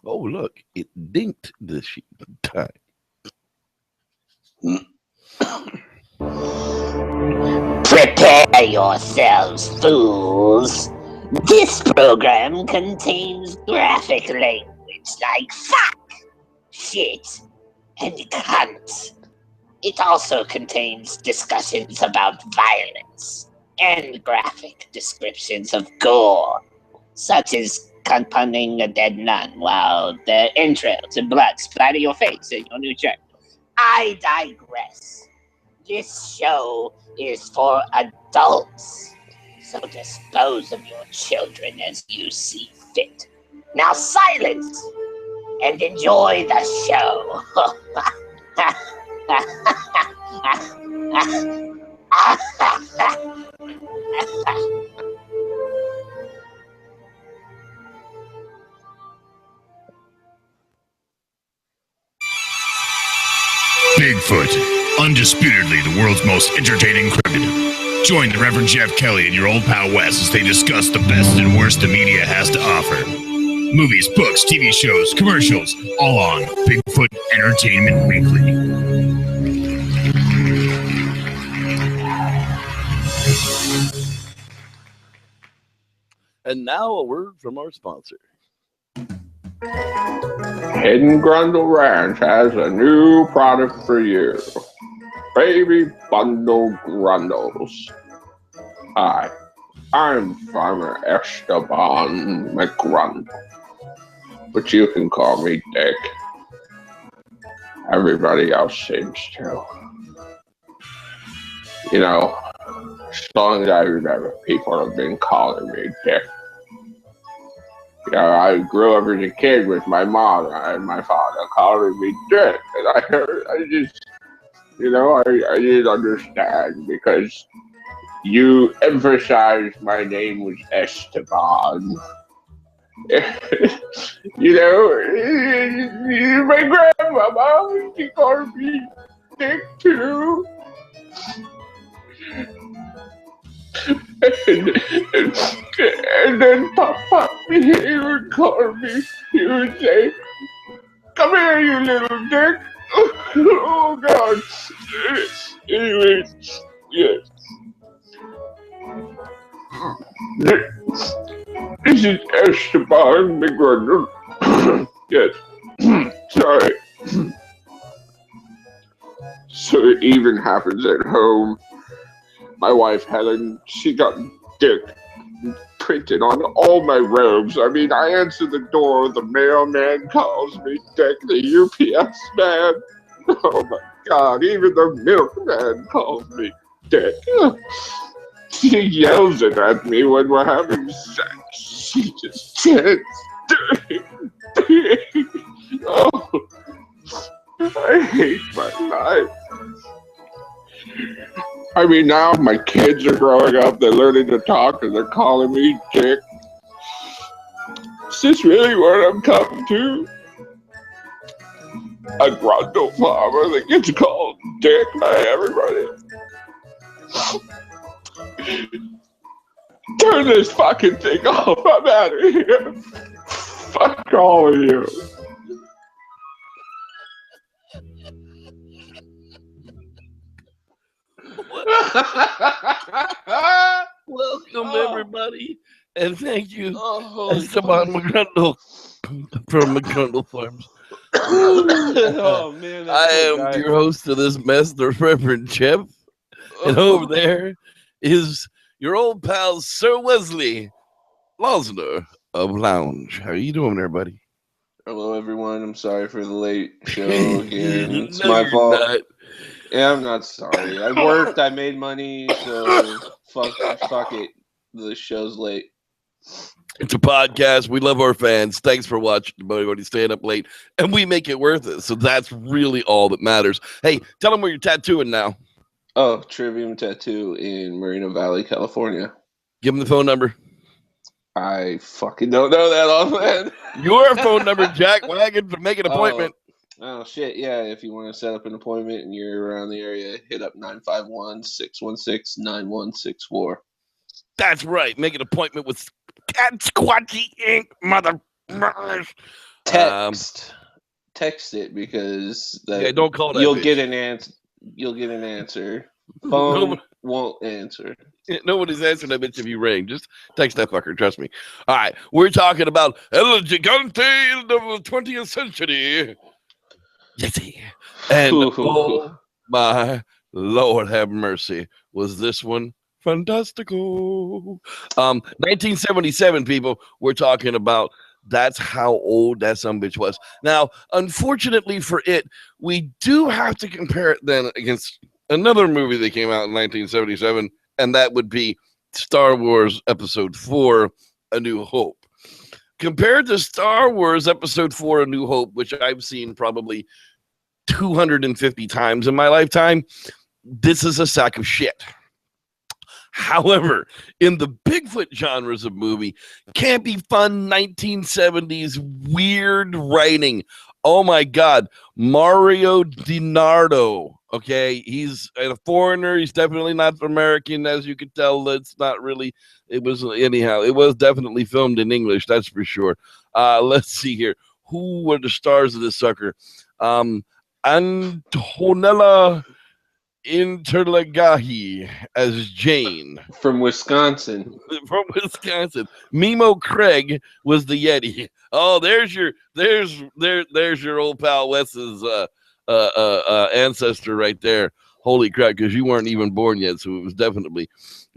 Oh, look, it dinked this time. Prepare yourselves, fools. This program contains graphic language like fuck, shit, and cunt. It also contains discussions about violence and graphic descriptions of gore, such as cunt punning a dead nun while the entrails and blood splatter your face in your new shirt. I digress. This show is for adults, so dispose of your children as you see fit. Now silence and enjoy the show. Bigfoot, undisputedly the world's most entertaining cryptid. Join the Reverend Jeff Kelly and your old pal Wes as they discuss the best and worst the media has to offer. Movies, books, TV shows, commercials, all on Bigfoot Entertainment Weekly. And now a word from our sponsor. Hidden Grundle Ranch has a new product for you. Baby Bundle Grundles. Hi, I'm Farmer Esteban McGrundle, but you can call me Dick. Everybody else seems to. You know, as long as I remember, people have been calling me Dick. You know, I grew up as a kid with my mom and my father calling me Dick, and I just, you know, I didn't understand because you emphasized my name was Esteban. You know, my grandmama, she called me Dick too. And then Papa, he would call me, he would say, "Come here, you little dick." Oh, God. Anyway, yes. This is Esteban McGrundle. Yes. Sorry. So it even happens at home. My wife, Helen, she got Dick printed on all my robes. I mean, I answer the door, the mailman calls me Dick, the UPS man. Oh my God, even the milkman calls me Dick. She yells it at me when we're having sex. She just chants, Dick, Dick. Oh, I hate my life. I mean, now my kids are growing up, they're learning to talk, and they're calling me Dick. Is this really what I'm coming to? A Grundle farmer that gets called Dick by everybody? Turn this fucking thing off, I'm out of here. Fuck all of you. Welcome, everybody, and thank you, Esteban McGrundle from McGrundle Farms. Oh man, I am your host of this mess, the Reverend Jeff, and over there is your old pal Sir Wesley Losner of Lounge. How are you doing there, buddy? Hello, everyone. I'm sorry for the late show again. It's No, my you're fault. not. Yeah, I'm not sorry. I worked. I made money. So fuck it. The show's late. It's a podcast. We love our fans. Thanks for watching, everybody. Staying up late, and we make it worth it. So that's really all that matters. Hey, tell them where you're tattooing now. Oh, Trivium Tattoo in Moreno Valley, California. Give them the phone number. I fucking don't know that offhand. Your phone number, Jack Wagon, to make an appointment. Oh, shit. Yeah, if you want to set up an appointment and you're around the area, hit up 951-616-9164. That's right. Make an appointment with Cat Squatchy Inc., mother. Text it because don't call that you'll bitch. get an answer. You'll get an answer. Phone won't answer. Nobody's answering that bitch if you ring. Just text that fucker. Trust me. All right, we're talking about El Gigante of the 20th century. Yeti. And oh my Lord have mercy. Was this one fantastical? 1977, people, we're talking about. That's how old that sumbitch was. Now, unfortunately for it, we do have to compare it then against another movie that came out in 1977, and that would be Star Wars Episode 4, A New Hope. Compared to Star Wars Episode 4, A New Hope, which I've seen probably 250 times in my lifetime, this is a sack of shit. However, in the Bigfoot genres of movie, campy, fun 1970s weird writing. Oh my God, Mario DiNardo. Okay, he's a foreigner. He's definitely not American, as you can tell. It's not really. It was anyhow. It was definitely filmed in English. That's for sure. Let's see here. Who were the stars of this sucker? Antonella Interlagahi as Jane from Wisconsin. Mimo Craig was the Yeti. Oh, there's your old pal Wes's ancestor right there. Holy crap, because you weren't even born yet, so it was definitely.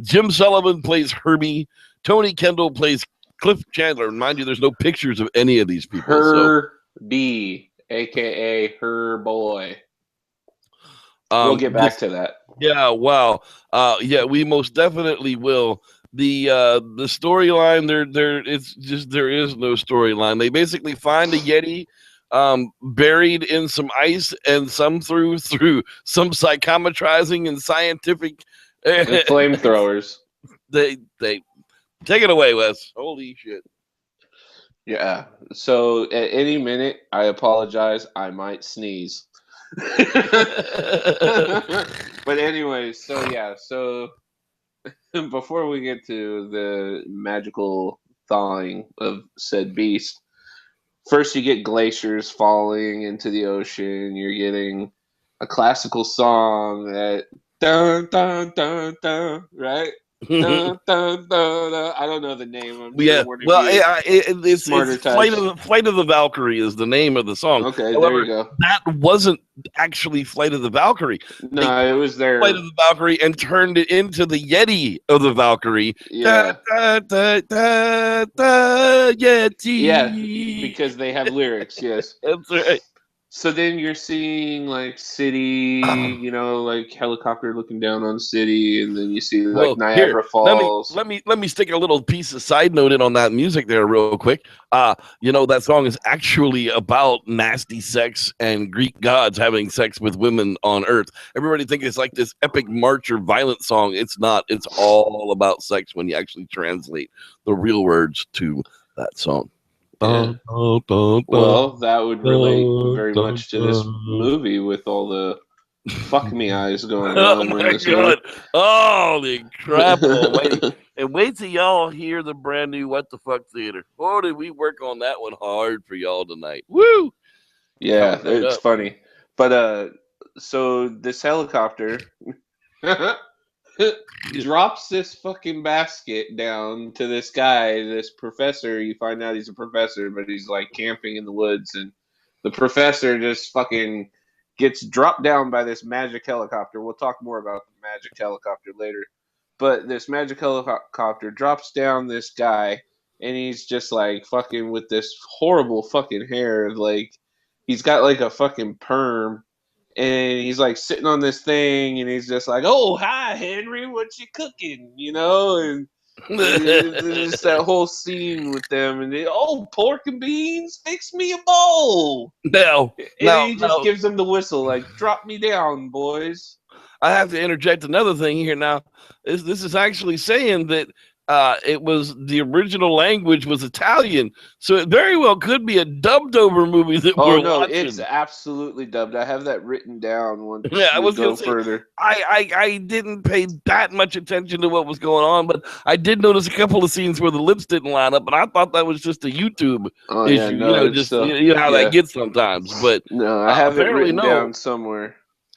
Jim Sullivan plays Herbie. Tony Kendall plays Cliff Chandler. Mind you, there's no pictures of any of these people. Herbie, aka her boy. We'll get back to that. Yeah, wow. Yeah, we most definitely will. The storyline there is no storyline. They basically find a Yeti buried in some ice, and some through some psychometrizing and scientific and flamethrowers. They take it away, Wes. Holy shit. Yeah. So at any minute, I apologize. I might sneeze. But anyway, so before we get to the magical thawing of said beast, first you get glaciers falling into the ocean. You're getting a classical song that dun dun dun dun, right? Dun, dun, dun, dun. I don't know the name. It's Flight of the Valkyrie is the name of the song. Okay, however, there you go. That wasn't actually Flight of the Valkyrie. No, it was their Flight of the Valkyrie and turned it into the Yeti of the Valkyrie. Yeah. Yeti. Yeah, because they have lyrics. Yes, that's right. So then you're seeing like city, like helicopter looking down on city, and then you see like Niagara Falls. Let me stick a little piece of side note in on that music there real quick. That song is actually about nasty sex and Greek gods having sex with women on Earth. Everybody thinks it's like this epic march or violent song. It's not. It's all about sex when you actually translate the real words to that song. Yeah. Well, that would relate very much to this movie with all the fuck me eyes going on. Oh my God! Holy crap! Wait till y'all hear the brand new What the Fuck Theater. Oh, did we work on that one hard for y'all tonight? Woo! Yeah, it's funny. But so this helicopter drops this fucking basket down to this guy, this professor. You find out he's a professor, but he's like camping in the woods, and the professor just fucking gets dropped down by this magic helicopter. We'll talk more about the magic helicopter later. But this magic helicopter drops down this guy, and he's just like fucking with this horrible fucking hair. Like he's got like a fucking perm. And he's like sitting on this thing, and he's just like, "Oh, hi, Henry, what you cooking?" And there's that whole scene with them, and pork and beans, fix me a bowl. He just gives them the whistle, like, "Drop me down, boys." I have to interject another thing here now. This is actually saying that it was the original language was Italian, so it very well could be a dubbed over movie that Oh we're no, it's watching. absolutely dubbed. I have that written down Yeah, once I we was gonna go say further. I didn't pay that much attention to what was going on, but I did notice a couple of scenes where the lips didn't line up, and I thought that was just a YouTube Oh yeah, issue. no, it's Just still how that yeah. gets sometimes. But No, I have it apparently, written no. down somewhere.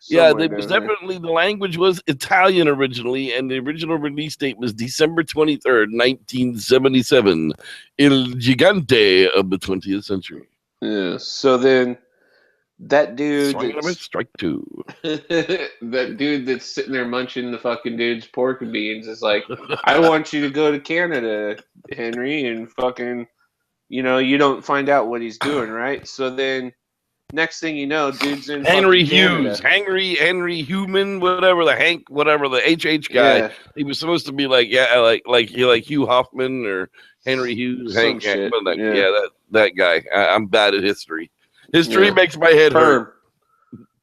Yeah, Somewhere there was down there. definitely the language was Italian originally, and the original release date was December 23rd, 1977. Il Gigante of the 20th century. Yeah. So then that dude Swing and a miss, that's strike two. that dude that's sitting there munching the fucking dude's pork and beans is like, I want you to go to Canada, Henry, and fucking, you don't find out what he's doing, right? So then, next thing you know, dude's in Henry fucking Canada. Hughes, Henry Human, whatever the HH guy. Yeah, He was supposed to be like Hugh Hoffman or Henry Hughes, some shit. Yeah, that guy. I'm bad at history. History Yeah. makes my head hurt.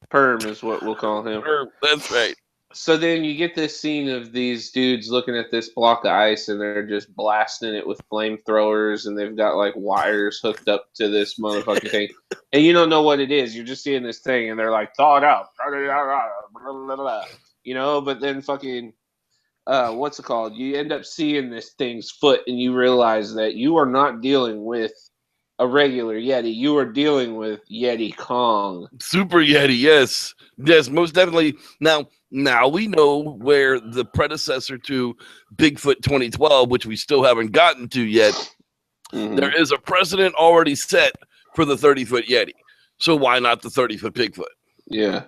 Perm is what we'll call him. That's right. So then you get this scene of these dudes looking at this block of ice and they're just blasting it with flamethrowers and they've got like wires hooked up to this motherfucking thing. And you don't know what it is. You're just seeing this thing and they're like, thaw it out. But then fucking, what's it called? You end up seeing this thing's foot and you realize that you are not dealing with a regular Yeti. You are dealing with Yeti Kong. Super Yeti, yes. Yes, most definitely. Now we know where the predecessor to Bigfoot 2012, which we still haven't gotten to yet, there is a precedent already set for the 30-foot Yeti. So why not the 30-foot Bigfoot? Yeah.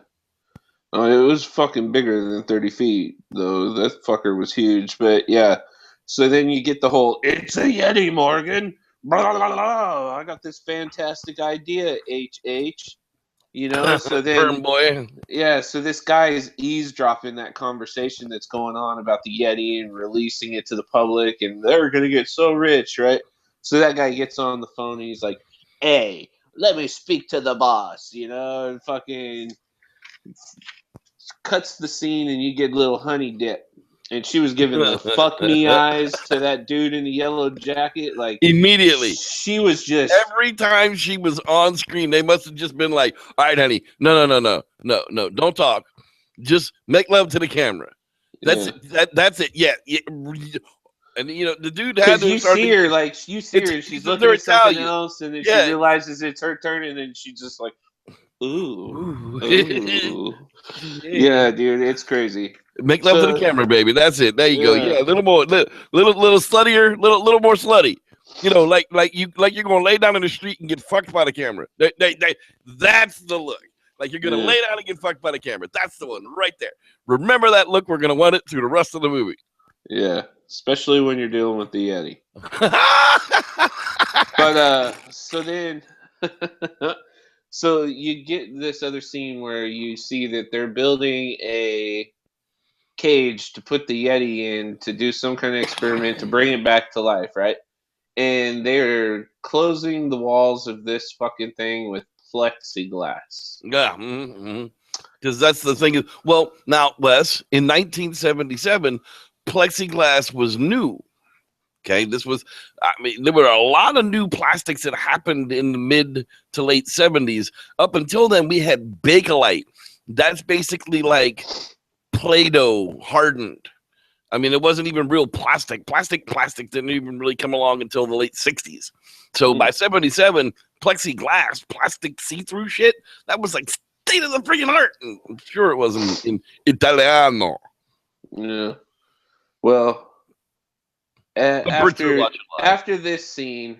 It was fucking bigger than 30 feet, though. That fucker was huge. But yeah. So then you get the whole, it's a Yeti, Morgan. Blah, blah, blah. I got this fantastic idea, HH. So then, Firm boy. yeah, so this guy is eavesdropping that conversation that's going on about the Yeti and releasing it to the public, and they're going to get so rich, right? So that guy gets on the phone and he's like, hey, let me speak to the boss, and fucking cuts the scene and you get little Honey Dip. And she was giving the fuck me eyes to that dude in the yellow jacket. Like, immediately. She was just. Every time she was on screen, they must have just been like, all right, honey, no, don't talk. Just make love to the camera. That's it. That's it. Yeah. And, the dude had to start see her, like, you see her, and she's looking at something else, and then she realizes it's her turn, and then she's just like, ooh. Yeah, dude, it's crazy. Make love to the camera, baby. That's it. There you go. Yeah, a little more, little sluttier, little more slutty. Like you're gonna lay down in the street and get fucked by the camera. That's the look. Like you're gonna lay down and get fucked by the camera. That's the one right there. Remember that look. We're gonna want it through the rest of the movie. Yeah, especially when you're dealing with the Yeti. But so then. So you get this other scene where you see that they're building a cage to put the Yeti in to do some kind of experiment to bring it back to life, right? And they're closing the walls of this fucking thing with plexiglass. Yeah, because that's the thing. Well, now, Wes, in 1977, plexiglass was new. Okay, there were a lot of new plastics that happened in the mid to late 70s. Up until then, we had Bakelite. That's basically like Play-Doh hardened. I mean, it wasn't even real plastic. Plastic didn't even really come along until the late 60s. So by 77, plexiglass, plastic see-through shit, that was like state of the freaking art. And I'm sure it was in Italiano. Yeah. Well, after this scene,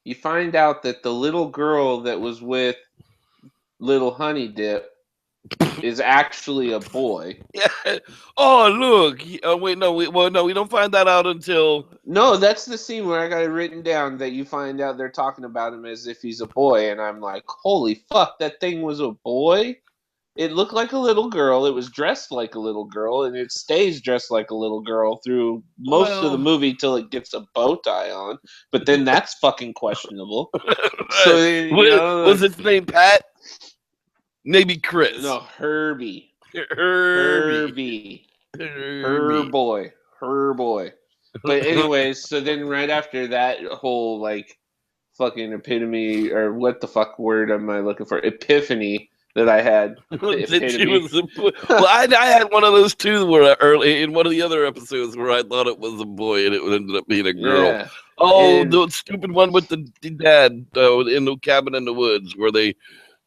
you find out that the little girl that was with little Honey Dip is actually a boy. Yeah. Oh, look. Wait, no. We don't find that out until. No, that's the scene where I got it written down that you find out they're talking about him as if he's a boy, and I'm like, holy fuck, that thing was a boy? It looked like a little girl. It was dressed like a little girl, and it stays dressed like a little girl through most of the movie till it gets a bow tie on. But then that's fucking questionable. So was its name Pat? Maybe Chris. No, Herbie. Her boy. Her boy. But anyways, so then right after that whole like fucking epitome, or what the fuck word am I looking for? Epiphany that I had. The That she epitome. was a boy. Well, I had one of those too, where early in one of the other episodes where I thought it was a boy and it ended up being a girl. Yeah. Oh, And the stupid one with the dad in the cabin in the woods where they.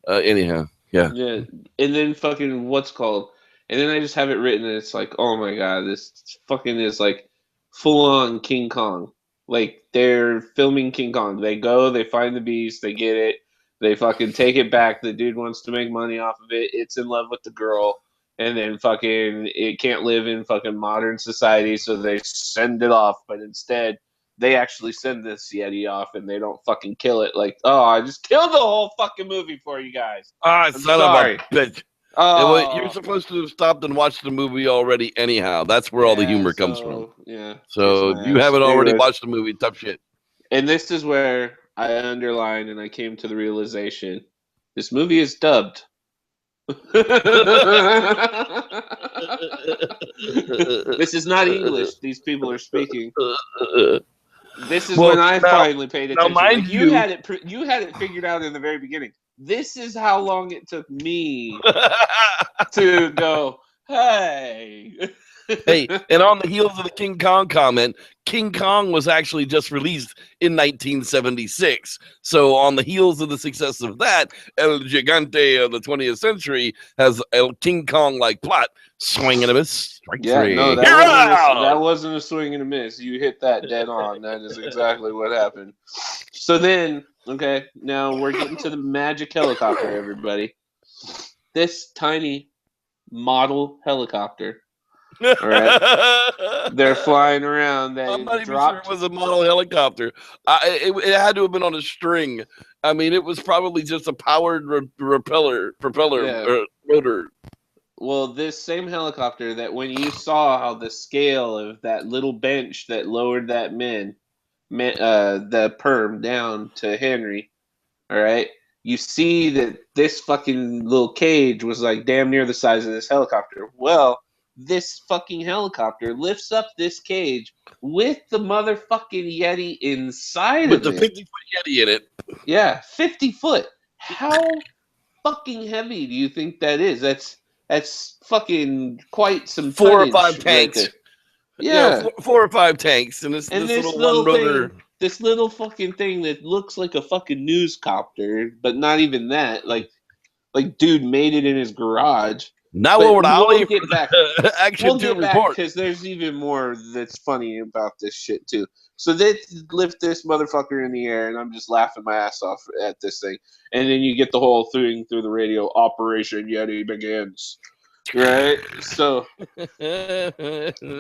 Anyhow, yeah. yeah, and then fucking what's called, and then I just have it written, and it's like, oh my god, this fucking is like full on King Kong. Like they're filming King Kong. They go, they find the beast, they get it, they fucking take it back. The dude wants to make money off of it. It's in love with the girl, and then fucking it can't live in fucking modern society, so they send it off. But instead, they actually send this Yeti off, and they don't fucking kill it. Like, oh, I just killed the whole fucking movie for you guys. Ah, I'm son sorry. of a bitch. You're Oh, supposed to have stopped and watched the movie already. Anyhow, that's where all the humor comes from. Yeah, kiss So my you ass. haven't already Anyways, watched the movie. Tough shit. and this is where I underlined and I came to the realization: this movie is dubbed. This is not English. These people are speaking. This is Well, when I now- finally paid now, attention. mind Like you you- had it, you had it figured out in the very beginning. This is how long it took me to go. Hey. Hey, and on the heels of the King Kong comment, King Kong was actually just released in 1976. So on the heels of the success of that, El Gigante of the 20th century has a King Kong-like plot. Swing and a miss, strike Yeah, three. no, Hurrah! that wasn't a swing and a miss. You hit that dead on. That is exactly what happened. So then, okay, now we're getting to the magic helicopter, everybody. This tiny model helicopter. All right. They're flying around. That I'm not even dropped. sure it was a model helicopter. It had to have been on a string. I mean, it was probably just a powered propeller Yeah. rotor. Well, this same helicopter that when you saw how the scale of that little bench that lowered that the perm down to Henry, all right, you see that this fucking little cage was like damn near the size of this helicopter. Well, this fucking helicopter lifts up this cage with the motherfucking Yeti inside With of the it. 50-foot Yeti in it. Yeah, 50 foot. How fucking heavy do you think that is? That's fucking quite some 4 or tonnage 5 right tanks. there. Yeah, Yeah, 4 or 5 tanks, and this and little one rotor. this little fucking thing that looks like a fucking newscopter, but not even that. Like dude made it in his garage. Now But over to Ollie we'll for get back. the Action We'll 2 get back report. because there's even more that's funny about this shit too. So they lift this motherfucker in the air, and I'm just laughing my ass off at this thing. And then you get the whole thing through the radio: Operation Yeti begins. Right? So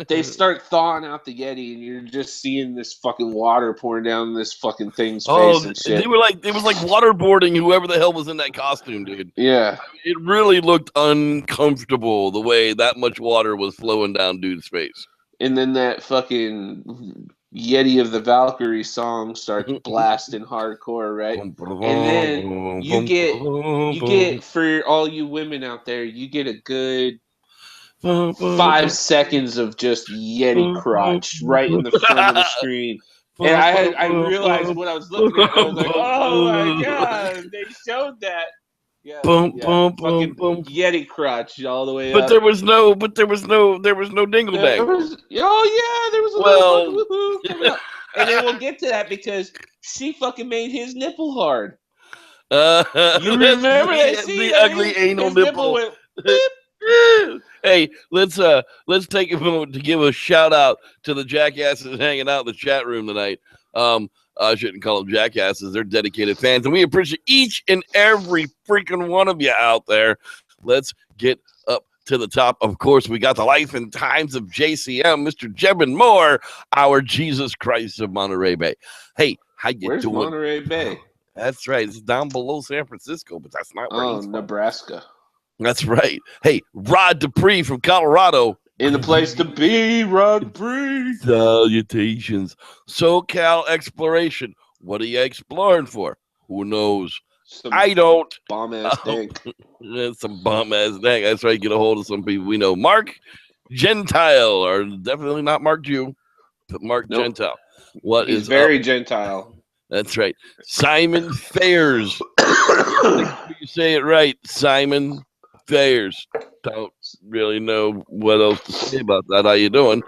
they start thawing out the Yeti, and you're just seeing this fucking water pouring down this fucking thing's face and shit. They were like, it was like waterboarding whoever the hell was in that costume, dude. Yeah. It really looked uncomfortable the way that much water was flowing down dude's face. And then that fucking Yeti of the Valkyrie song starts blasting hardcore, right? And then you get for all you women out there, you get a good 5 seconds of just Yeti crotch right in the front of the screen. And I realized what I was looking at, and I was like, oh my god, they showed that. Yeah, fucking Yeti crotch all the way But up. there was no dingle There dangle. was, there was a little fucking woohoo coming up. And then we'll get to that because she fucking made his nipple hard. You remember that scene? The ugly anal his nipple. went beep. Hey, let's take a moment to give a shout out to the jackasses hanging out in the chat room tonight. I shouldn't call them jackasses; they're dedicated fans, and we appreciate each and every freaking one of you out there. Let's get up to the top. Of course, we got the life and times of JCM, Mr. Jebin Moore, our Jesus Christ of Monterey Bay. Hey, how you Where's doing? Monterey Bay? That's right. It's down below San Francisco, but that's not where he's from. Nebraska. That's right. Hey, Rod Dupree from Colorado. In the place to be, Rod Dupree. Salutations. SoCal exploration. What are you exploring for? Who knows? I don't. Bomb ass dank. That's some bomb ass dank. That's right. Get a hold of some people we know. Mark Gentile, or definitely not Mark Jew. Mark Nope. Gentile. What He's is very up? Gentile. That's right. Simon Fayers. Make sure you say it right. Simon Fayers. Don't really know what else to say about that. How you doing?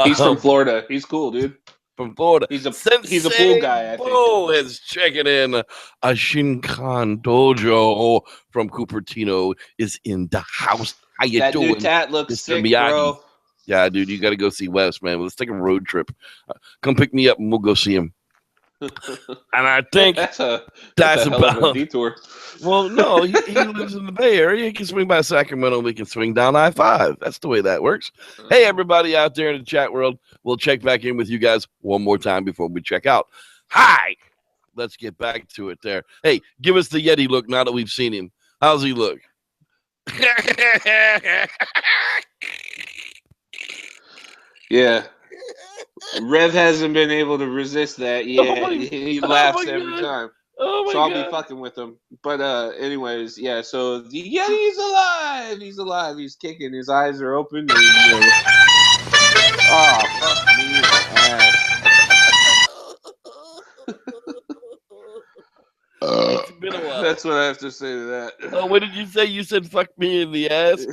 He's from Florida. He's cool, dude. From Florida. He's a Sensei pool guy, I think. Bo is checking in. A Shinkan Dojo from Cupertino is in the house. How you That doing, new tat looks Mr. sick, Miyagi? bro. Yeah, dude, you got to go see Wes, man. Let's take a road trip. Come pick me up and we'll go see him. And I think that's a that's hell of a about. detour. Well, no, he lives in the Bay Area. He can swing by Sacramento. We can swing down I-5. That's the way that works. Hey, everybody out there in the chat world, we'll check back in with you guys one more time before we check out. Hi. Let's get back to it there. Hey, give us the Yeti look now that we've seen him. How's he look? Yeah. Rev hasn't been able to resist that yet. He laughs every time. Oh my So I'll God. be fucking with him. But anyways, yeah, so the Yeti's alive. He's alive. He's kicking. His eyes are open. And, oh, fuck me in the ass. It's been a while. That's what I have to say to that. Oh, what did you say? You said fuck me in the ass?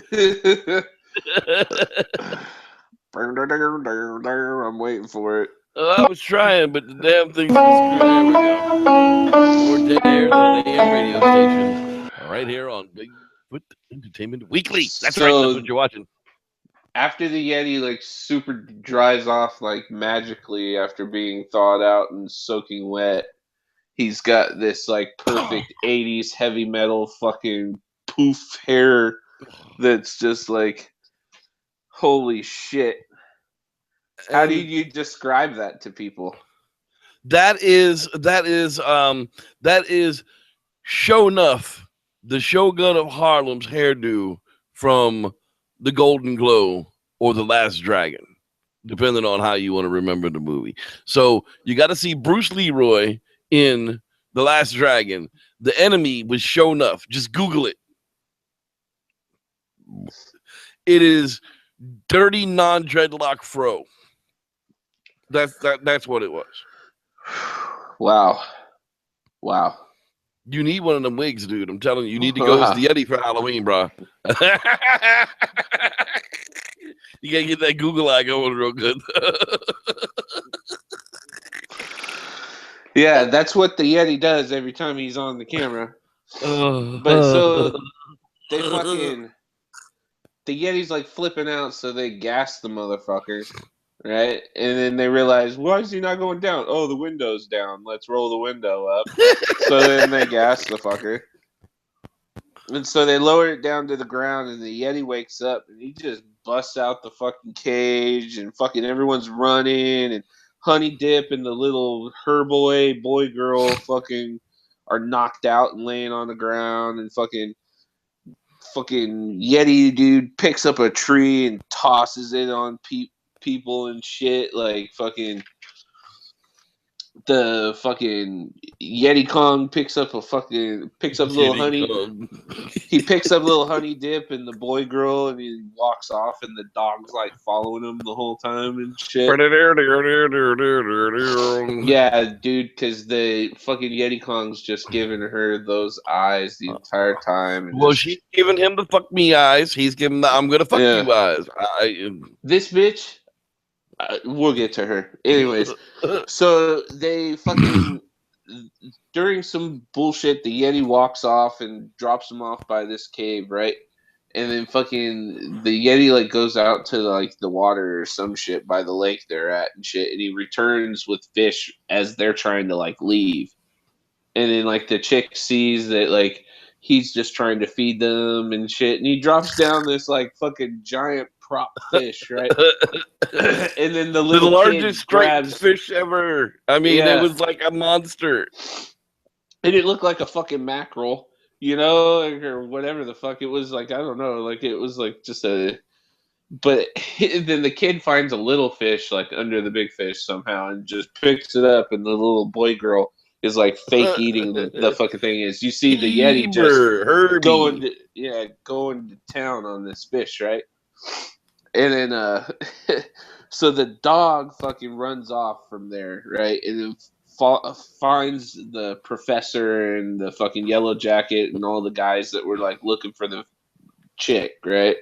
I'm waiting for it. I was trying, but the damn thing's screwed. There we go. More dead air than an AM radio station. Right here on Bigfoot Entertainment Weekly. That's right. That's what you're watching. After the Yeti like super dries off like magically after being thawed out and soaking wet, he's got this like perfect 80s heavy metal fucking poof hair that's just like holy shit. How do you describe that to people? That is Show Enough, the Shogun of Harlem's hairdo from The Golden Glow or The Last Dragon, depending on how you want to remember the movie. So you got to see Bruce Leroy in The Last Dragon. The enemy was Show Enough. Just Google it. It is dirty non-dreadlock fro. That's what it was. Wow. You need one of them wigs, dude. I'm telling you, you need to go as the Yeti for Halloween, bro. You gotta get that Google eye going real good. Yeah, that's what the Yeti does every time he's on the camera. But so they fucking the Yeti's like flipping out, so they gas the motherfucker, right? And then they realize, why is he not going down? Oh, the window's down. Let's roll the window up. So then they gas the fucker. And so they lower it down to the ground, and the Yeti wakes up, and he just busts out the fucking cage, and fucking everyone's running, and Honey Dip and the little Herboy boy girl fucking are knocked out and laying on the ground, and fucking Yeti dude picks up a tree and tosses it on people and shit, like fucking the fucking Yeti Kong picks up little honey. He picks up little Honey Dip and the boy girl, and he walks off, and the dog's like following him the whole time and shit. Yeah, dude, because the fucking Yeti Kong's just giving her those eyes the entire time. And well, she's giving him the fuck me eyes. He's giving the I'm gonna fuck you eyes. This bitch. We'll get to her. Anyways, so they fucking during some bullshit, the Yeti walks off and drops him off by this cave, right? And then fucking the Yeti like goes out to like the water or some shit by the lake they're at and shit, and he returns with fish as they're trying to like leave. And then like the chick sees that like he's just trying to feed them and shit, and he drops down this like fucking giant prop fish, right? And then the largest striped fish ever. I mean, it was like a monster. And it looked like a fucking mackerel, you know, or whatever the fuck it was. Like, I don't know, like it was like just a. But then the kid finds a little fish like under the big fish somehow and just picks it up, and the little boy girl is like fake eating the fucking thing. Is you see the Yeti just going to town on this fish, right? And then So the dog fucking runs off from there, right? And then finds the professor and the fucking yellow jacket and all the guys that were like looking for the chick, right?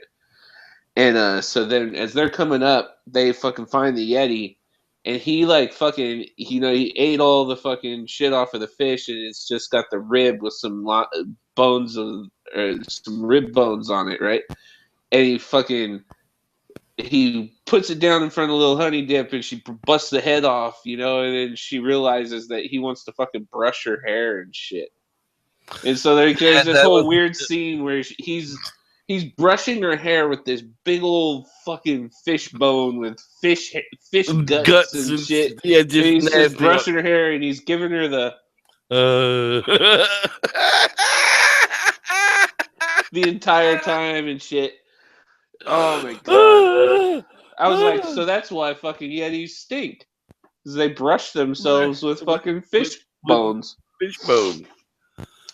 And so then as they're coming up, they fucking find the Yeti, and he like fucking, he ate all the fucking shit off of the fish, and it's just got the rib with some bones of, or some rib bones on it, right? And he puts it down in front of little honey dip, and she busts the head off, and then she realizes that he wants to fucking brush her hair and shit. And so there's this whole weird scene where he's brushing her hair with this big old fucking fish bone with fish guts and shit. Yeah, and he's nasty. just brushing her hair, and he's giving her the the entire time and shit. Oh my god! I was like, so that's why fucking Yetis stink. Because they brush themselves with fucking fish bones. Fish bone.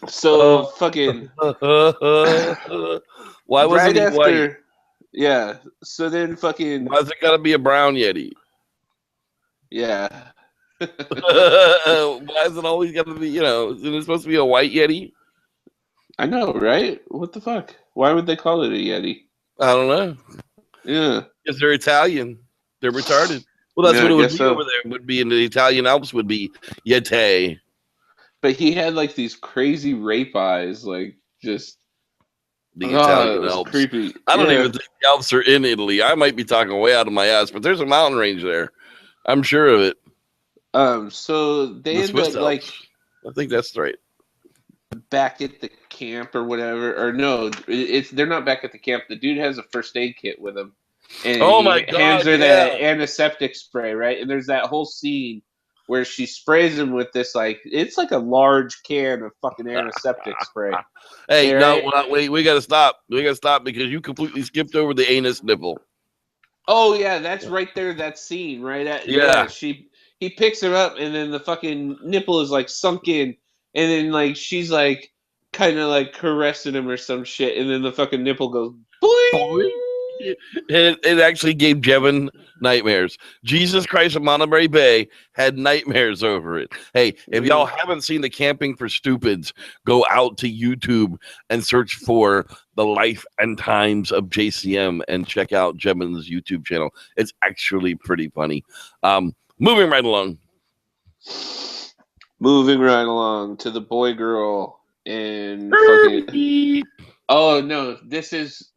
So fucking. Why wasn't he white? Yeah. So then fucking. Why's it gotta be a brown Yeti? Yeah. Why is it always gotta be? Isn't it supposed to be a white Yeti? I know, right? What the fuck? Why would they call it a Yeti? I don't know. Yeah. Because they're Italian. They're retarded. Well, that's what it would be over there. It would be in the Italian Alps would be Yeti. But he had like these crazy rape eyes, like just the Italian it was Alps. creepy. I don't even think the Alps are in Italy. I might be talking way out of my ass, but there's a mountain range there. I'm sure of it. So they end up like, I think that's right. Back at the camp or whatever, or no, they're not back at the camp. The dude has a first aid kit with him, and hands her that antiseptic spray, right? And there's that whole scene where she sprays him with this, like, it's like a large can of fucking antiseptic spray. Hey, wait, we gotta stop. We gotta stop because you completely skipped over the anus nipple. Oh yeah, that's right there. That scene, right? He picks her up, and then the fucking nipple is like sunk in. And then, like, she's, like, kind of, like, caressing him or some shit. And then the fucking nipple goes, boing! It actually gave Jevin nightmares. Jesus Christ of Monterey Bay had nightmares over it. Hey, if y'all haven't seen the Camping for Stupids, go out to YouTube and search for The Life and Times of JCM and check out Jevin's YouTube channel. It's actually pretty funny. Moving right along. Moving right along to the boy girl and fucking. Oh no! This is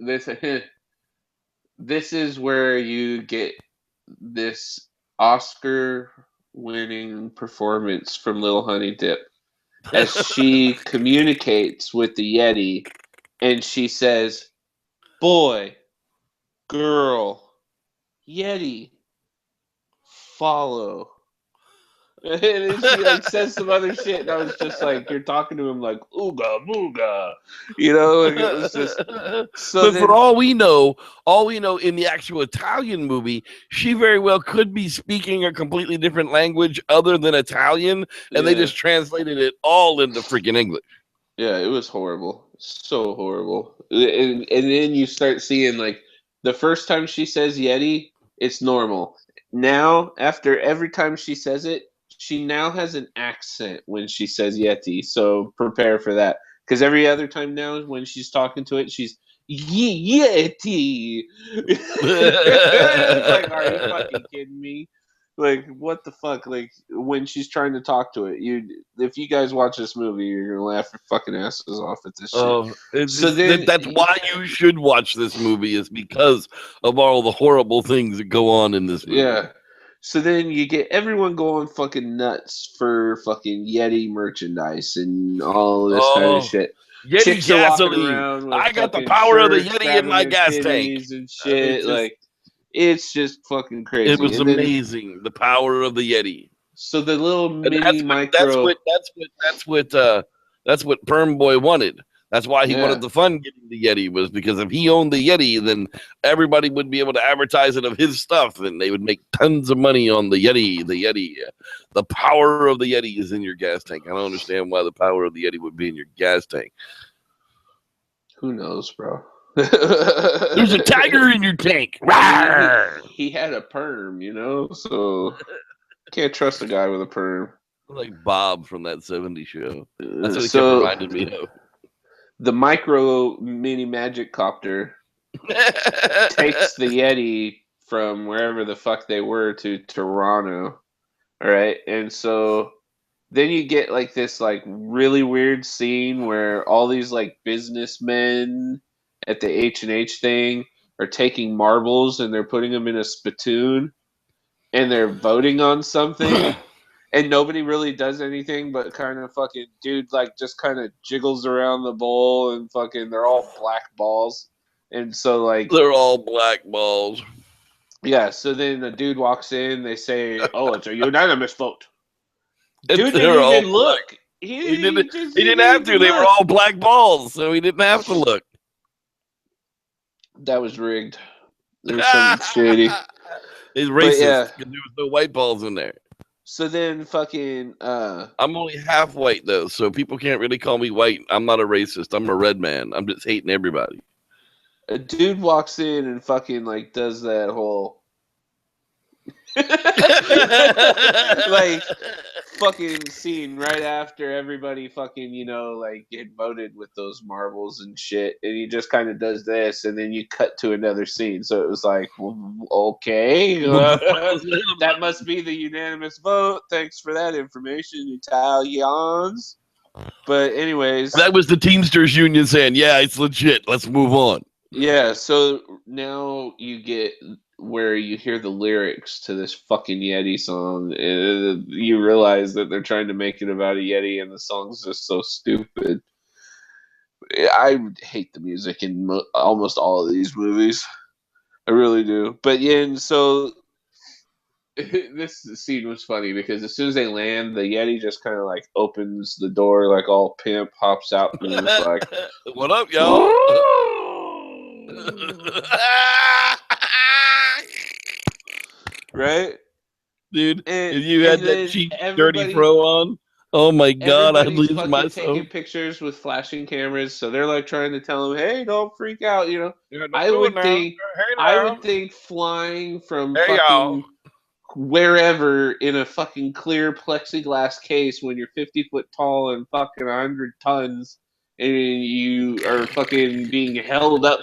where you get this Oscar-winning performance from Lil Honey Dip as she communicates with the Yeti, and she says, "Boy, girl, Yeti, follow." And then she like says some other shit, and I was just like, "You're talking to him like ooga booga," Like it was just. But for all we know in the actual Italian movie, she very well could be speaking a completely different language other than Italian, and they just translated it all into freaking English. Yeah, it was horrible, so horrible. And then you start seeing like the first time she says Yeti, it's normal. Now, after every time she says it, she now has an accent when she says Yeti, so prepare for that. Because every other time now, when she's talking to it, she's Yeti. It's like, are you fucking kidding me? Like, what the fuck? Like, when she's trying to talk to it, if you guys watch this movie, you're gonna laugh your fucking asses off at this shit. That's why you should watch this movie, is because of all the horrible things that go on in this movie. Yeah. So then you get everyone going fucking nuts for fucking Yeti merchandise and all this kind of shit. Yeti Chicks gasoline. I got the power of the Yeti in my gas tank. And shit. It's just fucking crazy. It was amazing. The power of the Yeti. So the little mini micro. That's what Perm Boy wanted. That's why he wanted the fun getting the Yeti, was because if he owned the Yeti, then everybody would be able to advertise it of his stuff, and they would make tons of money on the Yeti. The Yeti, the power of the Yeti is in your gas tank. I don't understand why the power of the Yeti would be in your gas tank. Who knows, bro? There's a tiger in your tank. Rawr! He had a perm, you know, so can't trust a guy with a perm. Like Bob from that '70s show. That's what he kept So reminding me of. the micro mini magic copter takes the Yeti from wherever the fuck they were to Toronto. All right. And so then you get like this like really weird scene where all these like businessmen at the H&H thing are taking marbles and they're putting them in a spittoon and they're voting on something. And nobody really does anything but kind of fucking dude like just kind of jiggles around the bowl and fucking they're all black balls. And so like They're all black balls. yeah, so then the dude walks in, they say, "Oh, it's a unanimous vote." And Dude they're didn't all even look. He didn't have to. They were all black balls, so he didn't have to look. That was rigged. There was something shady. It's racist yeah. because there was no white balls in there. So then fucking I'm only half white though, so people can't really call me white. I'm not a racist. I'm a red man. I'm just hating everybody. a dude walks in and fucking like does that whole like fucking scene right after everybody fucking, you know, like get voted with those marbles and shit, and he just kind of does this, and then you cut to another scene. So it was like, well, okay, that must be the unanimous vote. Thanks for that information, Italians. But anyways, that was the Teamsters Union saying, "Yeah, it's legit. Let's move on." yeah. So now you get where you hear the lyrics to this fucking Yeti song, and you realize that they're trying to make it about a Yeti, and the song's just so stupid. I hate the music in almost all of these movies. I really do. But yeah, and so this scene was funny because as soon as they land, the Yeti just kind of like opens the door, like all pimp, hops out, and is like, "What up, y'all?" right? Dude, And, if you had that cheap, dirty fro on, oh my god, I'd everybody's lose fucking myself. taking pictures with flashing cameras, so they're like trying to tell him, "Hey, don't freak out," you know. Yeah, don't I do it would now. think, Hey, I now. would think flying from Hey, y'all. fucking wherever in a fucking clear plexiglass case when you're 50 foot tall and fucking 100 tons, and you are fucking being held up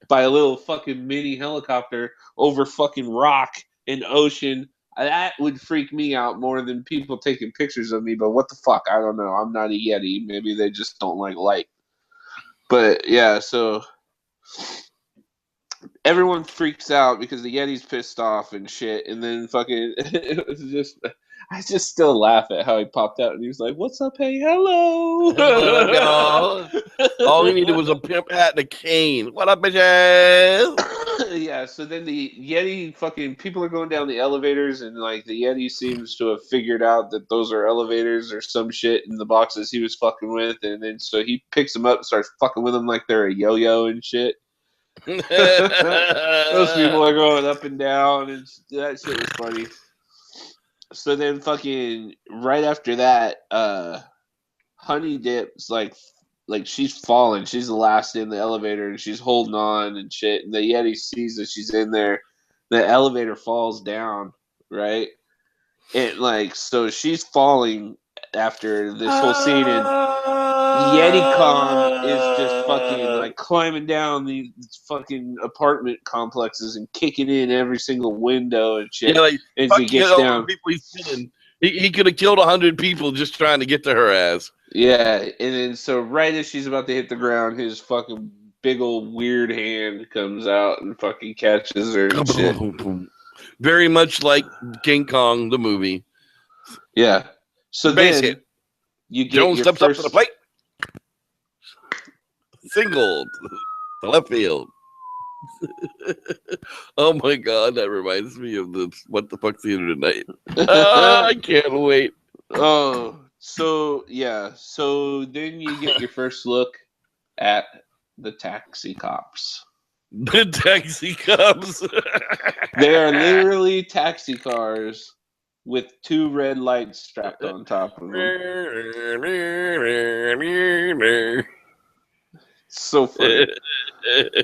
by a little fucking mini helicopter over fucking rock and ocean. That would freak me out more than people taking pictures of me. But what the fuck? I don't know. I'm not a Yeti. Maybe they just don't like light. But yeah, so everyone freaks out because the Yeti's pissed off and shit. And then fucking, it was just, I just still laugh at how he popped out and he was like, "What's up? Hey, hello." What up, y'all? All he needed was a pimp hat and a cane. What up, bitches? Yeah, so then the Yeti fucking people are going down the elevators and like the Yeti seems to have figured out that those are elevators or some shit in the boxes he was fucking with, and then so he picks them up and starts fucking with them like they're a yo-yo and shit. Those people are going up and down and that shit was funny. So then fucking right after that, Honey Dip's like she's falling. She's the last in the elevator and she's holding on and shit. And the Yeti sees that she's in there. The elevator falls down, right? And like so she's falling after this whole scene and Yeti Kong is just fucking like climbing down these fucking apartment complexes and kicking in every single window and shit. Yeah, like, as he gets down. People he's killing. He could have killed 100 people just trying to get to her ass. Yeah, and then so right as she's about to hit the ground, his fucking big old weird hand comes out and fucking catches her and shit. Very much like King Kong, the movie. Yeah. So Base then hit. you get Jones your steps first... up to the plate. Single to left field. Oh my god, that reminds me of the What the Fuck Theater Tonight. I can't wait. Oh, so yeah. So then you get your first look at the taxi cops. The taxi cops. They are literally taxi cars with two red lights strapped on top of them. So funny.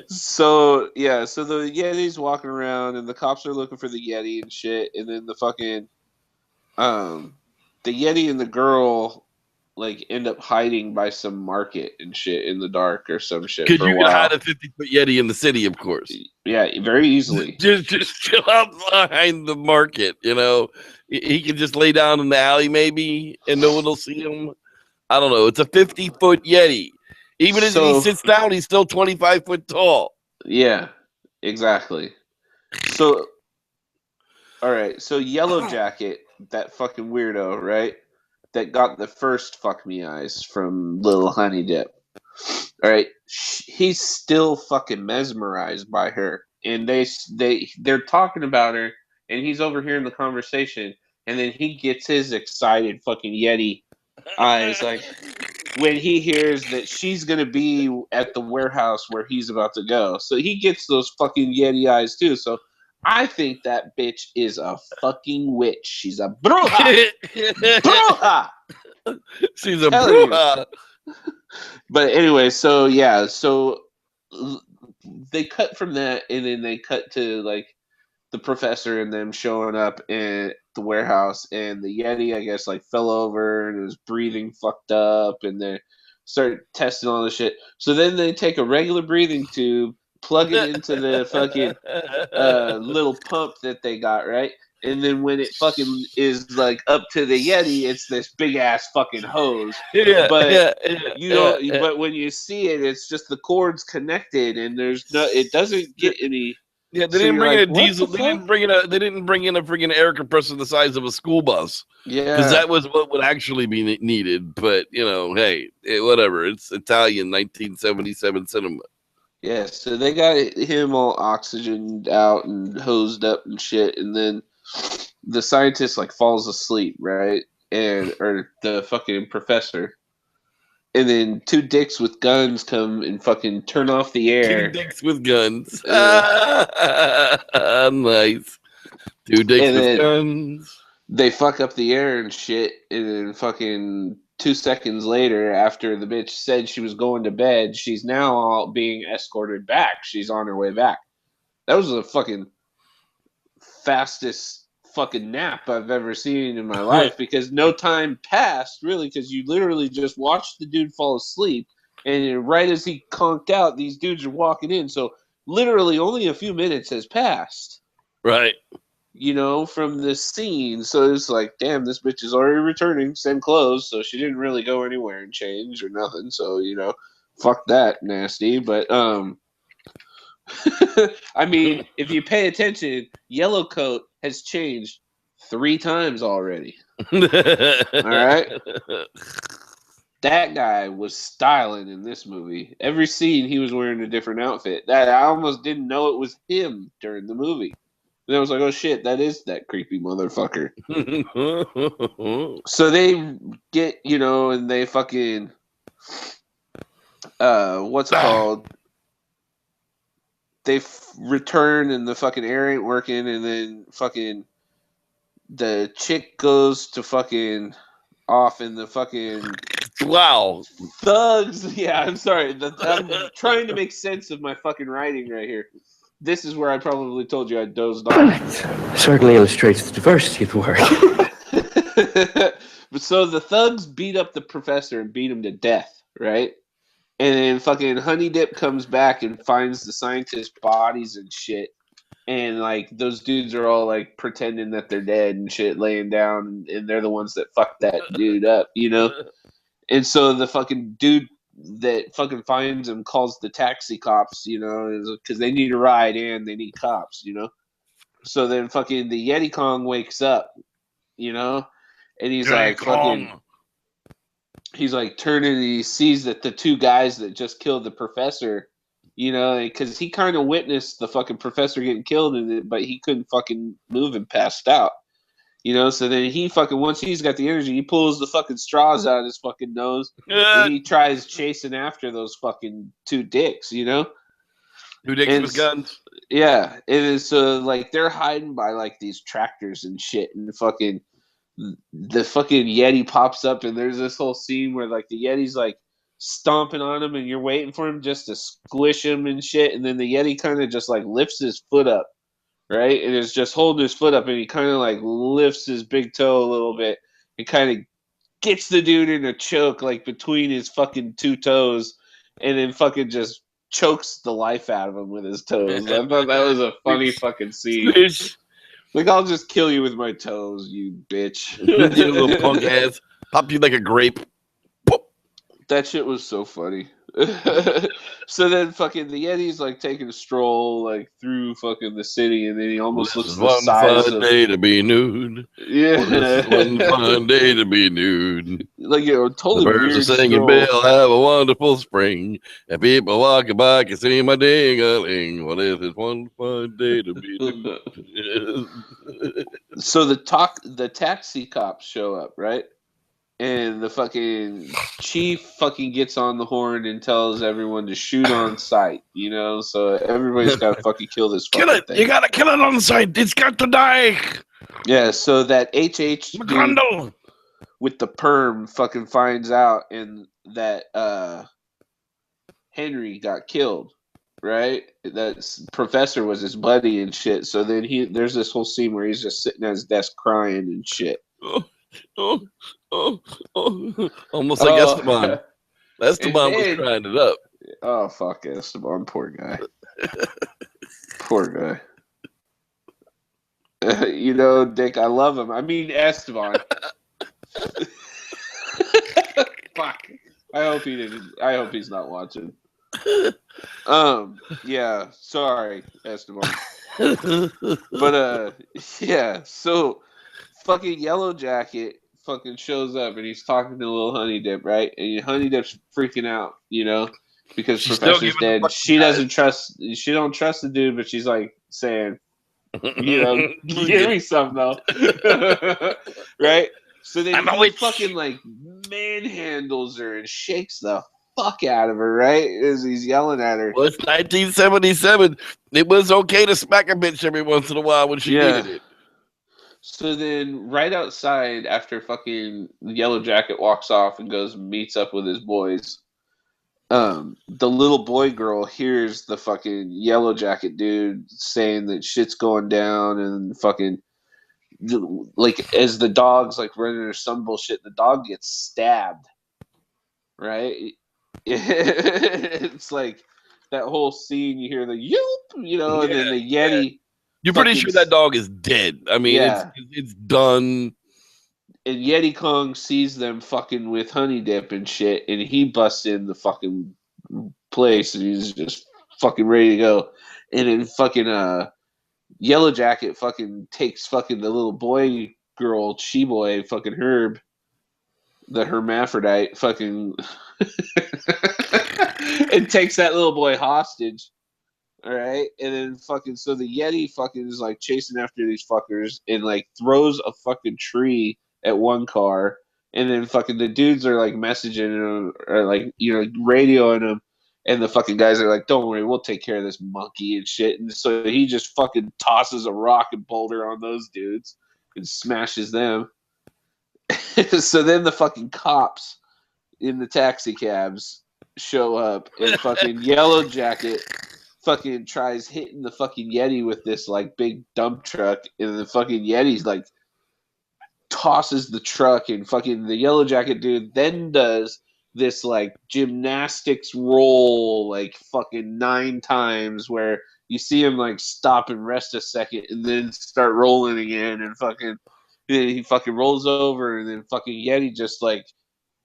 So the Yeti's walking around, and the cops are looking for the Yeti and shit, and then the fucking the Yeti and the girl like end up hiding by some market and shit in the dark or some shit Because for a you can hide while. a 50-foot Yeti in the city, of course. Yeah, very easily. Just chill out behind the market. He can just lay down in the alley maybe, and no one will see him. I don't know. It's a 50-foot Yeti. Even if he So sits down, he's still 25 foot tall. yeah, exactly. So all right, so Yellow Jacket, that fucking weirdo, right? That got the first fuck me eyes from Little Honey Dip. All right, he's still fucking mesmerized by her, and they're talking about her, and he's overhearing the conversation, and then he gets his excited fucking Yeti eyes like when he hears that she's gonna be at the warehouse where he's about to go. So he gets those fucking Yeti eyes too. So I think that bitch is a fucking witch. She's a bruja. Bruja. She's a Telling you. bruja. But anyway, so yeah, so they cut from that, and then they cut to like the professor and them showing up at the warehouse, and the Yeti, I guess, like fell over and was breathing fucked up, and they start testing all this shit. So then they take a regular breathing tube, plug it into the fucking little pump that they got, right? And then when it fucking is like up to the Yeti, it's this big ass fucking hose. But you don't. But when you see it, it's just the cords connected, and there's no. It doesn't get any. Yeah, they So didn't you're bring in like, a what diesel. the They fuck? didn't bring in a. They didn't bring in a freaking air compressor the size of a school bus. Yeah, Because that was what would actually be needed. But hey, whatever. It's Italian 1977 cinema. yeah. So they got him all oxygened out and hosed up and shit, and then the scientist like falls asleep, right? Or the fucking professor, and then two dicks with guns come and fucking turn off the Two air. dicks with guns. Yeah. Nice. Two dicks And with then guns. they fuck up the air and shit, and then fucking 2 seconds later, after the bitch said she was going to bed, she's now all being escorted back. She's on her way back. That was the fucking fastest fucking nap I've ever seen in my life, because no time passed really, because you literally just watched the dude fall asleep, and right as he conked out, these dudes are walking in. So literally only a few minutes has passed, Right. from this scene. So it's like, damn, this bitch is already returning, same clothes, so she didn't really go anywhere and change or nothing. So, fuck that nasty. But I mean, if you pay attention, Yellow Coat has changed 3 times already. All right. That guy was styling in this movie. Every scene he was wearing a different outfit. That I almost didn't know it was him during the movie. And I was like, oh shit, that is that creepy motherfucker. So they get, and they fucking what's it called? They return, and the fucking air ain't working, and then fucking the chick goes to fucking off, in the fucking Wow. thugs. Yeah, I'm sorry. I'm trying to make sense of my fucking writing right here. This is where I probably told you I dozed off. Well, it certainly illustrates the diversity of the word. So the thugs beat up the professor and beat him to death, right? And then fucking Honey Dip comes back and finds the scientists' bodies and shit. And like those dudes are all like pretending that they're dead and shit, laying down, and they're the ones that fucked that dude up, And so the fucking dude that fucking finds him calls the taxi cops, because they need a ride and they need cops, So then fucking the Yeti Kong wakes up, and he's Yeti like Kong. fucking. He's like turning, and he sees that the two guys that just killed the professor, because he kind of witnessed the fucking professor getting killed in it, but he couldn't fucking move and passed out, So then he fucking, once he's got the energy, he pulls the fucking straws out of his fucking nose, and he tries chasing after those fucking two dicks, Two dicks And with guns. Yeah, it is. Like they're hiding by like these tractors and shit, and the fucking Yeti pops up, and there's this whole scene where like the Yeti's like stomping on him, and you're waiting for him just to squish him and shit, and then the Yeti kind of just like lifts his foot up, right? And is just holding his foot up, and he kind of like lifts his big toe a little bit and kind of gets the dude in a choke like between his fucking two toes, and then fucking just chokes the life out of him with his toes. I thought that was a funny fucking scene. Like, I'll just kill you with my toes, you bitch. You little punk ass. Pop you like a grape. That shit was so funny. So then fucking the Yeti's like taking a stroll like through fucking the city, and then he almost This looks is the one size fun of day to be nude. yeah. This is one fun day to be nude. Like, you know, The totally birds weird are singing, stroll. Bill, have a wonderful spring. And people walking by can see my ding-a-ling. Well, this is one fun day to be nude. So the taxi cops show up, right? And the fucking chief fucking gets on the horn and tells everyone to shoot on sight, you know? So everybody's got to fucking kill this fucking Kill it! thing. You gotta kill it on sight! It's got to die! Yeah, so that HH dude McCondle! with the perm fucking finds out and that Henry got killed, right? That professor was his buddy and shit. So then there's this whole scene where he's just sitting at his desk crying and shit. Oh, almost like Esteban. Esteban was crying it up. Oh, fuck Esteban, poor guy. Poor guy. You know, Dick, I love him. I mean, Esteban. Fuck. I hope he's not watching. Yeah, sorry, Esteban. But yeah, so fucking Yellow Jacket fucking shows up and he's talking to little Honey Dip, right? And Honey Dip's freaking out, you know, because She's still Professor's giving the dead. fucking She doesn't trust. She don't trust the dude, but she's like saying, you know, give me some though, right? So then I'm a he witch. fucking like manhandles her and shakes the fuck out of her, right? As he's yelling at her. Well, it's 1977. It was okay to smack a bitch every once in a while when she needed it. So then, right outside, after fucking Yellow Jacket walks off and goes and meets up with his boys, the little boy girl hears the fucking Yellow Jacket dude saying that shit's going down and fucking, like, as the dog's like running or some bullshit, the dog gets stabbed, right? It's like that whole scene, you hear the yoop, you know, and then the Yeti. You're pretty sure that dog is dead. I mean, it's done. And Yeti Kong sees them fucking with Honey Dip and shit, and he busts in the fucking place, and he's just fucking ready to go. And then fucking Yellow Jacket fucking takes fucking the little boy girl, she-boy, fucking Herb, the hermaphrodite, fucking and takes that little boy hostage. All right, and then fucking so the Yeti fucking is like chasing after these fuckers and like throws a fucking tree at one car, and then fucking the dudes are like messaging him or like, you know, radioing him, and the fucking guys are like, "Don't worry, we'll take care of this monkey and shit." And so he just fucking tosses a rock and boulder on those dudes and smashes them. So then the fucking cops in the taxi cabs show up, and fucking Yellow Jacket fucking tries hitting the fucking Yeti with this like big dump truck, and the fucking Yeti's like tosses the truck, and fucking the Yellow Jacket dude then does this like gymnastics roll like fucking 9 times where you see him like stop and rest a second and then start rolling again, and fucking he fucking rolls over, and then fucking Yeti just like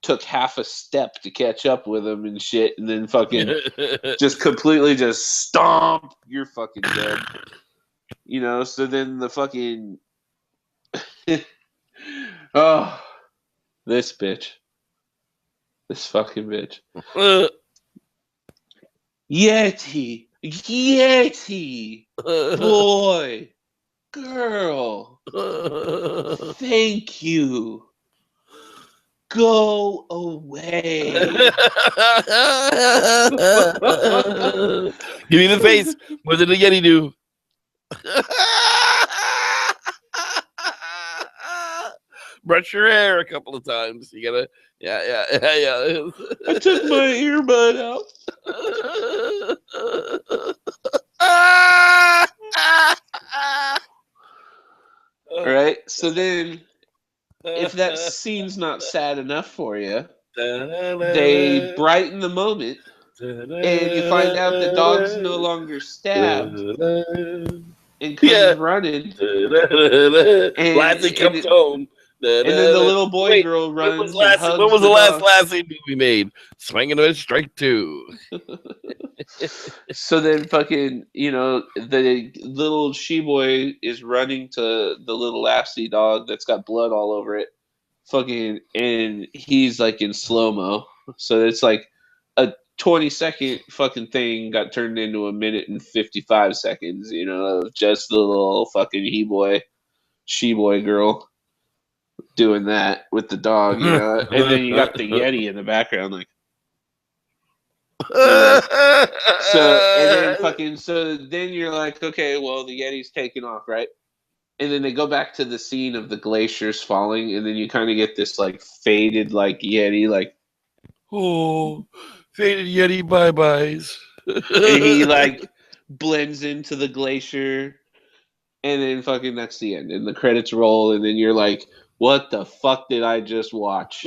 took half a step to catch up with him and shit, and then fucking just completely just stomp, you're fucking dead. You know, so then the fucking oh, this bitch. This fucking bitch. Yeti. Yeti. Boy. Girl. Thank you. Go away. Give me the face. What did the Yeti do? brush your hair a couple of times. You gotta, yeah. I took my earbud out. All right. So then, if that scene's not sad enough for you, they brighten the moment, and you find out the dog's no longer stabbed and comes running, Lassie comes home. and then the little boy girl When runs was and hugs When was the the last dog. Lassie movie made? Swinging a strike two. So then, fucking, the little she-boy is running to the little Lassie dog that's got blood all over it, fucking, and he's like in slow-mo. So it's like a 20-second fucking thing got turned into a minute and 55 seconds, of just the little fucking she-boy girl doing that with the dog, and then you got the Yeti in the background, like. So then you're like, okay, well, the Yeti's taking off, right? And then they go back to the scene of the glaciers falling, and then you kind of get this like faded like Yeti, like, oh, faded Yeti bye-byes. and he like blends into the glacier, and then fucking that's the end, and the credits roll, and then you're like, what the fuck did I just watch?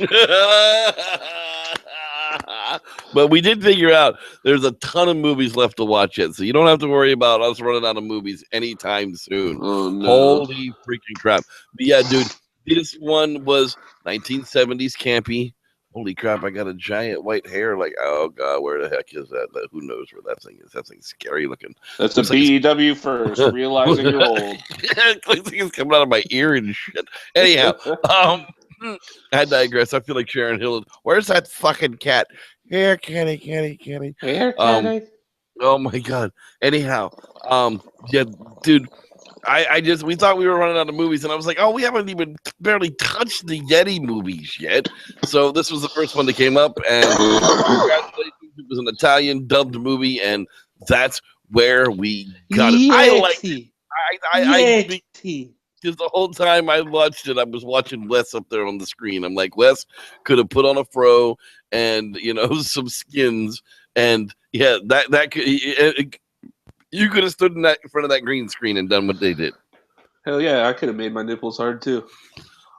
But we did figure out there's a ton of movies left to watch yet, so you don't have to worry about us running out of movies anytime soon. Oh no! Holy freaking crap! But yeah, dude, this one was 1970s campy. Holy crap! I got a giant white hair. Like, oh god, where the heck is that? Who knows where that thing is? That thing's scary looking. That's a BEW first. Realizing you're old. It looks like it's coming out of my ear and shit. Anyhow, I digress. I feel like Sharon Hill. Where's that fucking cat? Here, kitty. Here, kitty. Oh my god. Anyhow, yeah, dude. We thought we were running out of movies, and I was like, oh, we haven't even barely touched the Yeti movies yet. So this was the first one that came up, and congratulations, it was an Italian dubbed movie, and that's where we got it. I liked it. Yeti. Because the whole time I watched it, I was watching Wes up there on the screen. I'm like, Wes could have put on a fro and some skins, and yeah, that could. You could have stood in front of that green screen and done what they did. Hell yeah, I could have made my nipples hard too.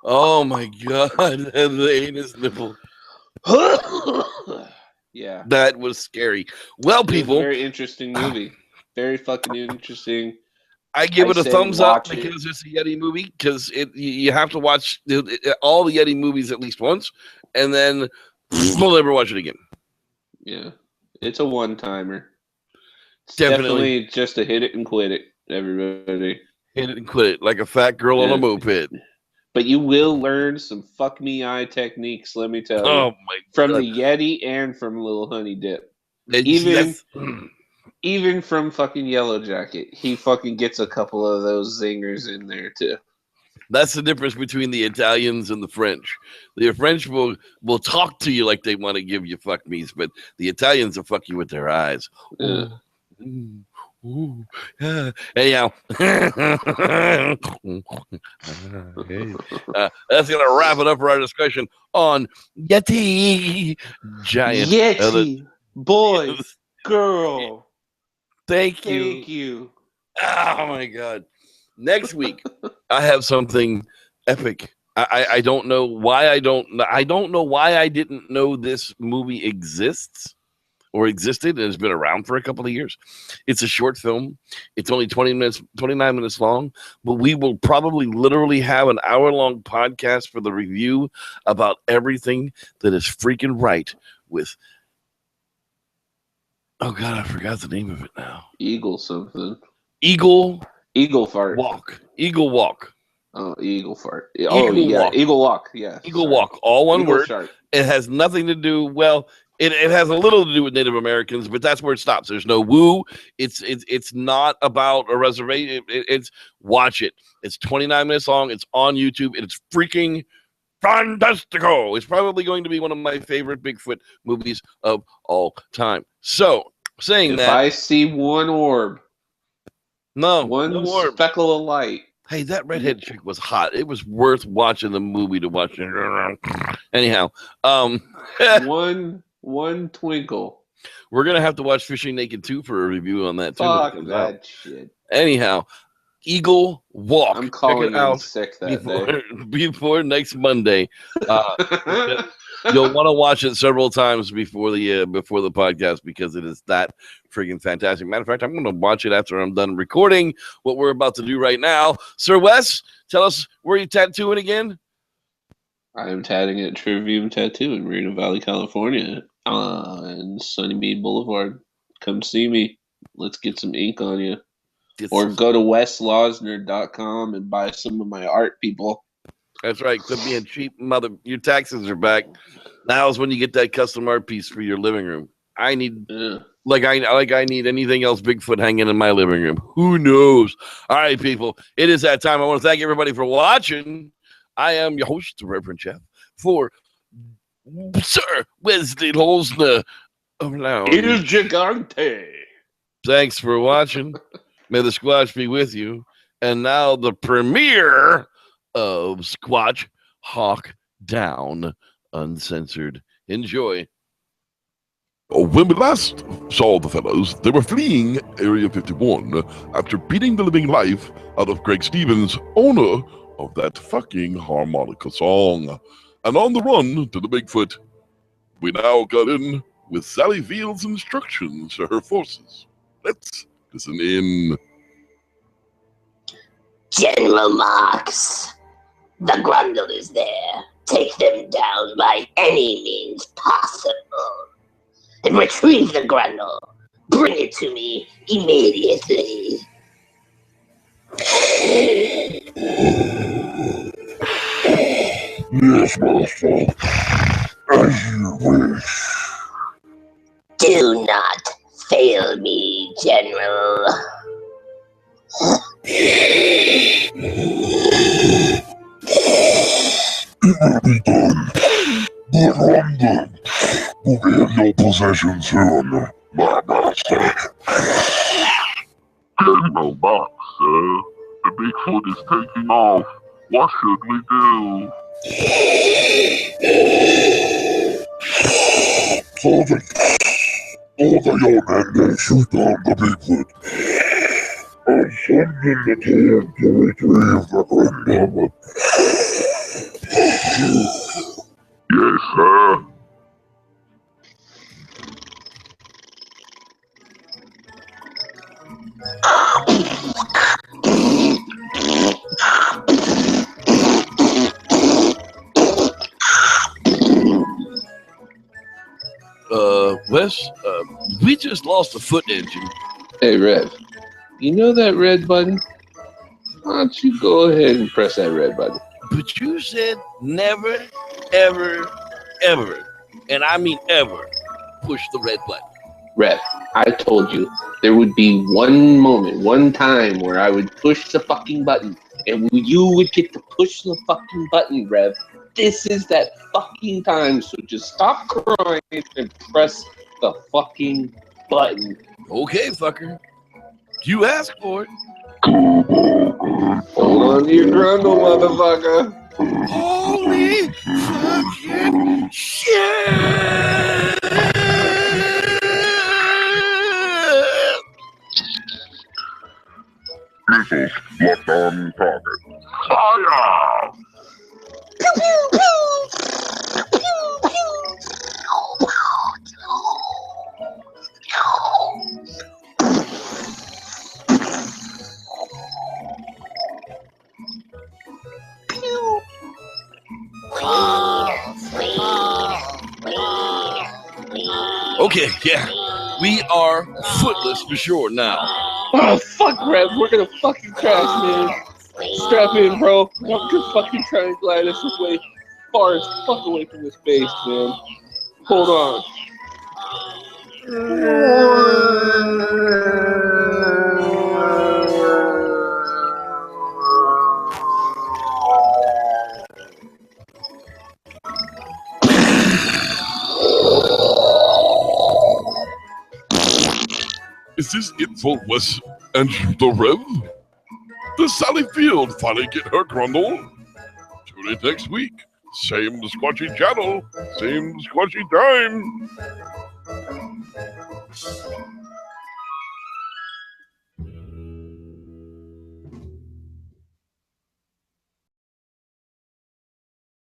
Oh my god, the anus nipple. Yeah. That was scary. Well, people. Very interesting movie. Very fucking interesting. I give it a thumbs up because it's a Yeti movie, because you have to watch all the Yeti movies at least once, and then we'll never watch it again. Yeah. It's a one-timer. Definitely just a hit it and quit it, everybody. Hit it and quit it, like a fat girl on a moped. But you will learn some fuck me eye techniques, let me tell you. Oh my from god. The Yeti and from Little Honey Dip. Even from fucking Yellow Jacket. He fucking gets a couple of those zingers in there too. That's the difference between the Italians and the French. The French will talk to you like they want to give you fuck me's, but the Italians will fuck you with their eyes. Anyhow, that's gonna wrap it up for our discussion on Yeti giant. Yeti boy, girl. Thank you. Oh my god! Next week, I have something epic. I don't know why I don't know why I didn't know this movie exists or existed, and it's been around for a couple of years. It's a short film. It's only 29 minutes long, but we will probably literally have an hour-long podcast for the review about everything that is freaking right with. Oh God, I forgot the name of it now. Eagle something. Eagle fart. Walk. Eagle Walk. Oh, Eagle fart. Oh, yeah. Walk. Eagle Walk. Yeah. Eagle Walk. All one Eagle word. Shark. It has nothing to do. Well, it has a little to do with Native Americans, but that's where it stops. There's no woo. It's not about a reservation. It's watch it. It's 29 minutes long. It's on YouTube. It's freaking fantastico. It's probably going to be one of my favorite Bigfoot movies of all time. So, saying if that, I see one orb, no one orb. speckle of light, Hey, that redhead chick was hot. It was worth watching the movie to watch it. Anyhow, one twinkle. we're gonna have to watch Fishing Naked 2 for a review on that too. Fuck that shit. Anyhow, Eagle Walk. I'm calling Check it in out sick that day. before next Monday. You'll want to watch it several times before the podcast because it is that freaking fantastic. Matter of fact, I'm going to watch it after I'm done recording what we're about to do right now. Sir Wes, tell us where you tattooing again. I am tatting at Trivia Tattoo in Moreno Valley, California, on Sunnymead Boulevard. Come see me. Let's get some ink on you. Or go to weslosner.com and buy some of my art, people. That's right. Quit being cheap, mother. Your taxes are back. Now is when you get that custom art piece for your living room. I need, like I need anything else Bigfoot hanging in my living room. Who knows? All right, people. It is that time. I want to thank everybody for watching. I am your host, the Reverend Jeff, for Sir Wesley Losner of Lounge. Il Gigante. Thanks for watching. May the Squatch be with you. And now the premiere of Squatch Hawk Down Uncensored. Enjoy. When we last saw the fellas, they were fleeing Area 51 after beating the living life out of Greg Stevens, owner of that fucking harmonica song. And on the run to the Bigfoot, we now got in with Sally Field's instructions to her forces. Let's listen in. General Marks, the Grundle is there. Take them down by any means possible. And retrieve the Grundle. Bring it to me immediately. Yes, master. As you wish. Do not fail me, General. It will be done. The Grundle will be in your possession soon, my master. General Box, sir. The Bigfoot is taking off. What should we do? Sergeant, order your men to shoot down the Bigfoot. And send in the team to retrieve the Grundle. Yes, sir. Wes, we just lost a foot engine. Hey, Rev. You know that red button? Why don't you go ahead and press that red button? But you said never, ever, ever, and I mean ever, push the red button. Rev, I told you there would be one moment, one time where I would push the fucking button, and you would get to push the fucking button, Rev. This is that fucking time, so just stop crying and press the fucking button. Okay, fucker. You asked for it. Hold on to your Grundle, motherfucker. Holy fucking shit! Missiles locked on target. Fire! Pew, pew, pew. Pew, pew. Okay, yeah. We are footless for sure now. Oh, fuck, Rev. We're gonna fucking crash, man. Strap in, bro. I'm gonna fucking try and glide us away, far as fuck away from this base, man. Hold on. Is this it for Wes and the Rev? Does Sally Field finally get her grundle? Tune in next week. Same squatchy channel, same squatchy time.